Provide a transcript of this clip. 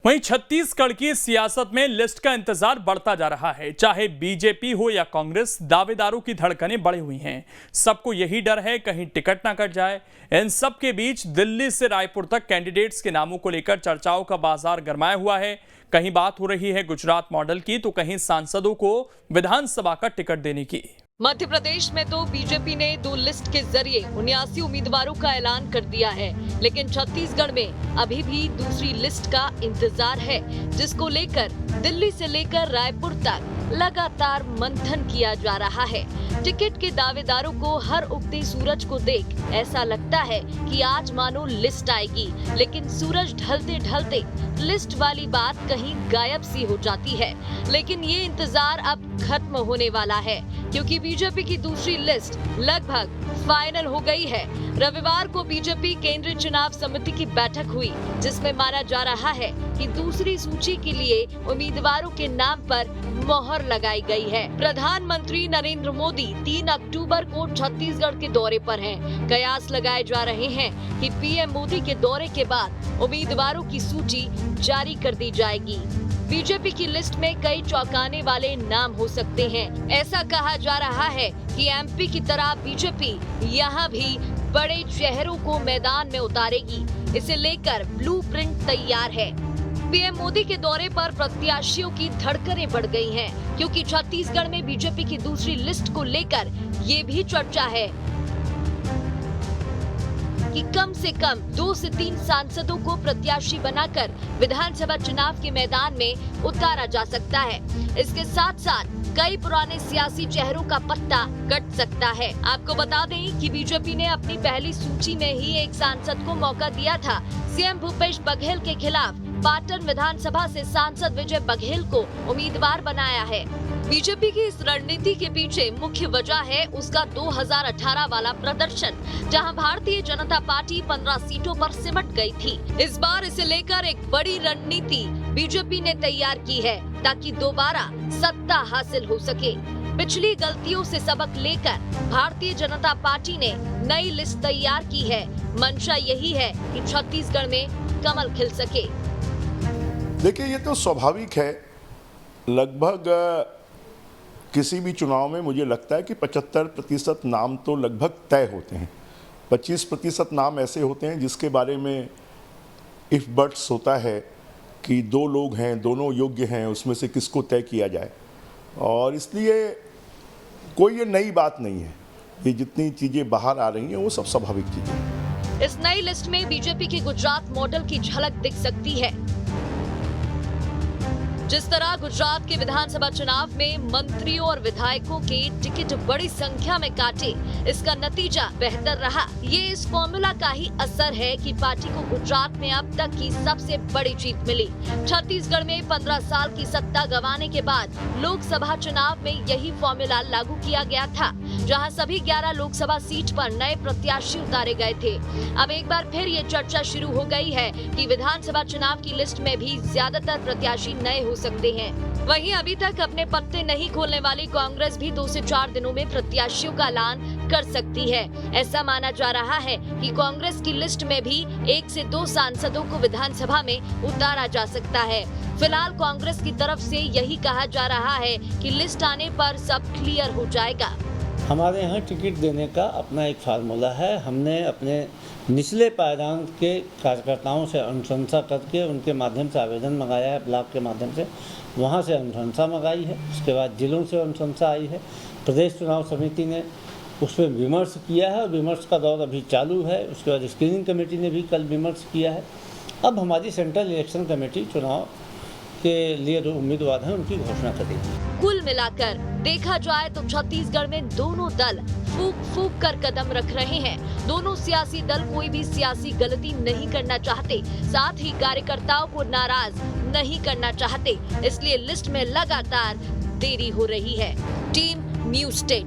वहीं छत्तीसगढ़ की सियासत में लिस्ट का इंतजार बढ़ता जा रहा है। चाहे बीजेपी हो या कांग्रेस, दावेदारों की धड़कनें बढ़ी हुई हैं। सबको यही डर है कहीं टिकट ना कट जाए। इन सब के बीच दिल्ली से रायपुर तक कैंडिडेट्स के नामों को लेकर चर्चाओं का बाजार गरमाया हुआ है। कहीं बात हो रही है गुजरात मॉडल की, तो कहीं सांसदों को विधानसभा का टिकट देने की। मध्य प्रदेश में तो बीजेपी ने 2 लिस्ट के जरिए 79 उम्मीदवारों का ऐलान कर दिया है, लेकिन छत्तीसगढ़ में अभी भी दूसरी लिस्ट का इंतजार है, जिसको लेकर दिल्ली से लेकर रायपुर तक लगातार मंथन किया जा रहा है। टिकट के दावेदारों को हर उगते सूरज को देख ऐसा लगता है कि आज मानो लिस्ट आएगी, लेकिन सूरज ढलते ढलते लिस्ट वाली बात कहीं गायब सी हो जाती है। लेकिन ये इंतजार अब खत्म होने वाला है, क्योंकि बीजेपी की दूसरी लिस्ट लगभग फाइनल हो गई है। रविवार को बीजेपी केंद्रीय चुनाव समिति की बैठक हुई, जिसमें माना जा रहा है कि दूसरी सूची के लिए उम्मीदवारों के नाम पर मोहर लगाई गई है। प्रधानमंत्री नरेंद्र मोदी 3 अक्टूबर को छत्तीसगढ़ के दौरे पर हैं। कयास लगाए जा रहे हैं कि पीएम मोदी के दौरे के बाद उम्मीदवारों की सूची जारी कर दी जाएगी। बीजेपी की लिस्ट में कई चौंकाने वाले नाम हो सकते हैं। ऐसा कहा जा रहा है कि एमपी की तरह बीजेपी यहां भी बड़े चेहरों को मैदान में उतारेगी। इसे लेकर ब्लूप्रिंट तैयार है। पीएम मोदी के दौरे पर प्रत्याशियों की धड़कनें बढ़ गई हैं, क्योंकि छत्तीसगढ़ में बीजेपी की दूसरी लिस्ट को लेकर ये भी चर्चा है कि कम से कम 2 से 3 सांसदों को प्रत्याशी बनाकर विधानसभा चुनाव के मैदान में उतारा जा सकता है। इसके साथ साथ कई पुराने सियासी चेहरों का पत्ता कट सकता है। आपको बता दें कि बीजेपी ने अपनी पहली सूची में ही एक सांसद को मौका दिया था। सीएम भूपेश बघेल के खिलाफ पाटन विधानसभा से सांसद विजय बघेल को उम्मीदवार बनाया है। बीजेपी की इस रणनीति के पीछे मुख्य वजह है उसका 2018 वाला प्रदर्शन, जहां भारतीय जनता पार्टी 15 सीटों पर सिमट गई थी। इस बार इसे लेकर एक बड़ी रणनीति बीजेपी ने तैयार की है, ताकि दोबारा सत्ता हासिल हो सके। पिछली गलतियों से सबक लेकर भारतीय जनता पार्टी ने नई लिस्ट तैयार की है। मंशा यही है कि छत्तीसगढ़ में कमल खिल सके। देखिए, ये तो स्वाभाविक है। लगभग किसी भी चुनाव में मुझे लगता है कि 75% नाम तो लगभग तय होते हैं। 25% नाम ऐसे होते हैं जिसके बारे में इफ बट्स होता है कि 2 लोग हैं, दोनों योग्य हैं, उसमें से किसको तय किया जाए। और इसलिए कोई ये नई बात नहीं है। ये जितनी चीज़ें बाहर आ रही हैं वो सब स्वाभाविक चीज़ें हैं। इस नई लिस्ट में बीजेपी के गुजरात मॉडल की झलक दिख सकती है। जिस तरह गुजरात के विधानसभा चुनाव में मंत्रियों और विधायकों के टिकट बड़ी संख्या में काटे, इसका नतीजा बेहतर रहा। ये इस फॉर्मूला का ही असर है कि पार्टी को गुजरात में अब तक की सबसे बड़ी जीत मिली। छत्तीसगढ़ में 15 साल की सत्ता गंवाने के बाद लोकसभा चुनाव में यही फॉर्मूला लागू किया गया था, जहां सभी 11 लोकसभा सीट पर नए प्रत्याशी उतारे गए थे। अब एक बार फिर ये चर्चा शुरू हो गई है कि विधानसभा चुनाव की लिस्ट में भी ज्यादातर प्रत्याशी नए हो सकते हैं। वहीं अभी तक अपने पत्ते नहीं खोलने वाली कांग्रेस भी 2 से 4 दिनों में प्रत्याशियों का ऐलान कर सकती है। ऐसा माना जा रहा है कि कांग्रेस की लिस्ट में भी 1 से 2 सांसदों को विधानसभा में उतारा जा सकता है। फिलहाल कांग्रेस की तरफ से यही कहा जा रहा है कि लिस्ट आने पर सब क्लियर हो जाएगा। हमारे यहाँ टिकट देने का अपना एक फार्मूला है। हमने अपने निचले पायदान के कार्यकर्ताओं से अनुशंसा करके उनके माध्यम से आवेदन मंगाया है, ब्लॉक के माध्यम से, वहाँ से अनुशंसा मंगाई है। उसके बाद जिलों से अनुशंसा आई है। प्रदेश चुनाव समिति ने उस पर विमर्श किया है और विमर्श का दौर अभी चालू है। उसके बाद स्क्रीनिंग कमेटी ने भी कल विमर्श किया है। अब हमारी सेंट्रल इलेक्शन कमेटी चुनाव के लिए जो उम्मीदवार हैं उनकी घोषणा करेगी। कुल मिलाकर देखा जाए तो छत्तीसगढ़ में दोनों दल फूक फूक कर कदम रख रहे हैं। दोनों सियासी दल कोई भी सियासी गलती नहीं करना चाहते, साथ ही कार्यकर्ताओं को नाराज नहीं करना चाहते। इसलिए लिस्ट में लगातार देरी हो रही है। Team news 10।